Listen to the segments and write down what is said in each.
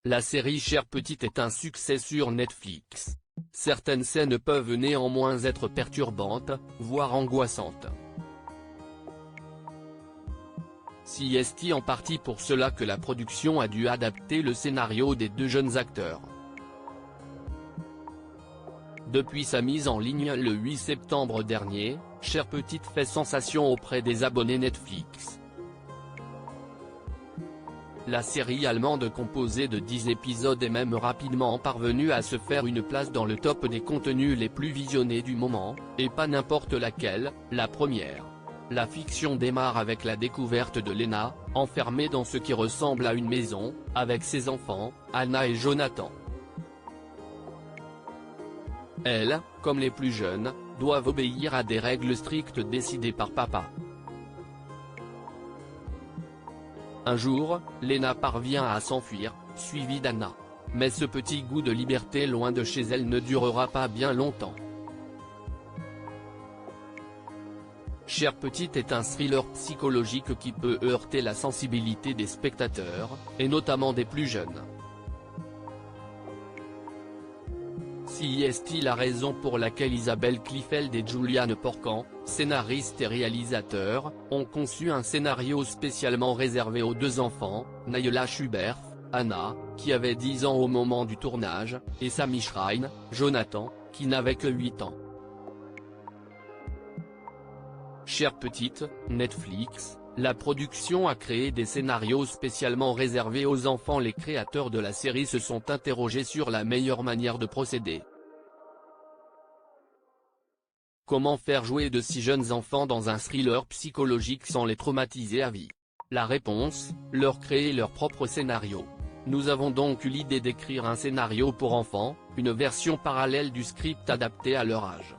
La série Chère Petite est un succès sur Netflix. Certaines scènes peuvent néanmoins être perturbantes, voire angoissantes. C'est en partie pour cela que la production a dû adapter le scénario des deux jeunes acteurs. Depuis sa mise en ligne le 8 septembre dernier, Chère Petite fait sensation auprès des abonnés Netflix. La série allemande composée de 10 épisodes est même rapidement parvenue à se faire une place dans le top des contenus les plus visionnés du moment, et pas n'importe laquelle, la première. La fiction démarre avec la découverte de Lena, enfermée dans ce qui ressemble à une maison, avec ses enfants, Anna et Jonathan. Elles, comme les plus jeunes, doivent obéir à des règles strictes décidées par papa. Un jour, Lena parvient à s'enfuir, suivie d'Anna. Mais ce petit goût de liberté loin de chez elle ne durera pas bien longtemps. Chère Petite est un thriller psychologique qui peut heurter la sensibilité des spectateurs, et notamment des plus jeunes. C'est la raison pour laquelle Isabelle Cliffeld et Juliane Porcan, scénaristes et réalisateurs, ont conçu un scénario spécialement réservé aux deux enfants, Nayla Schubert, Anna, qui avait 10 ans au moment du tournage, et Sami Schrein, Jonathan, qui n'avait que 8 ans. Chère Petite, Netflix, la production a créé des scénarios spécialement réservés aux enfants. Les créateurs de la série se sont interrogés sur la meilleure manière de procéder. Comment faire jouer de si jeunes enfants dans un thriller psychologique sans les traumatiser à vie? La réponse, leur créer leur propre scénario. Nous avons donc eu l'idée d'écrire un scénario pour enfants, une version parallèle du script adapté à leur âge.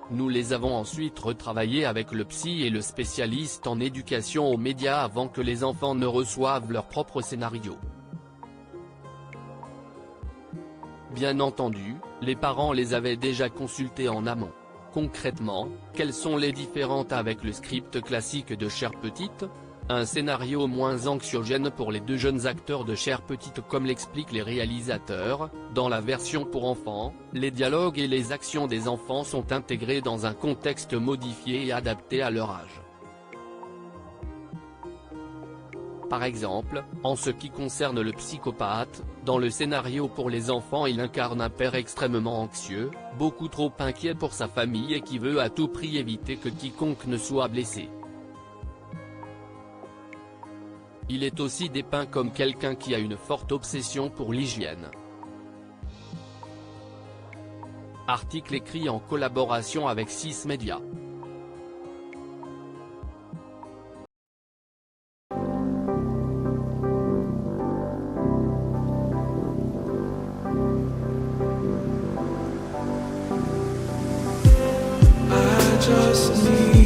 Nous les avons ensuite retravaillés avec le psy et le spécialiste en éducation aux médias avant que les enfants ne reçoivent leur propre scénario. Bien entendu, les parents les avaient déjà consultés en amont. Concrètement, quelles sont les différences avec le script classique de Chère Petite? Un scénario moins anxiogène pour les deux jeunes acteurs de Chère Petite comme l'expliquent les réalisateurs. Dans la version pour enfants, les dialogues et les actions des enfants sont intégrés dans un contexte modifié et adapté à leur âge. Par exemple, en ce qui concerne le psychopathe, dans le scénario pour les enfants il incarne un père extrêmement anxieux, beaucoup trop inquiet pour sa famille et qui veut à tout prix éviter que quiconque ne soit blessé. Il est aussi dépeint comme quelqu'un qui a une forte obsession pour l'hygiène. Article écrit en collaboration avec 6 Médias. I just need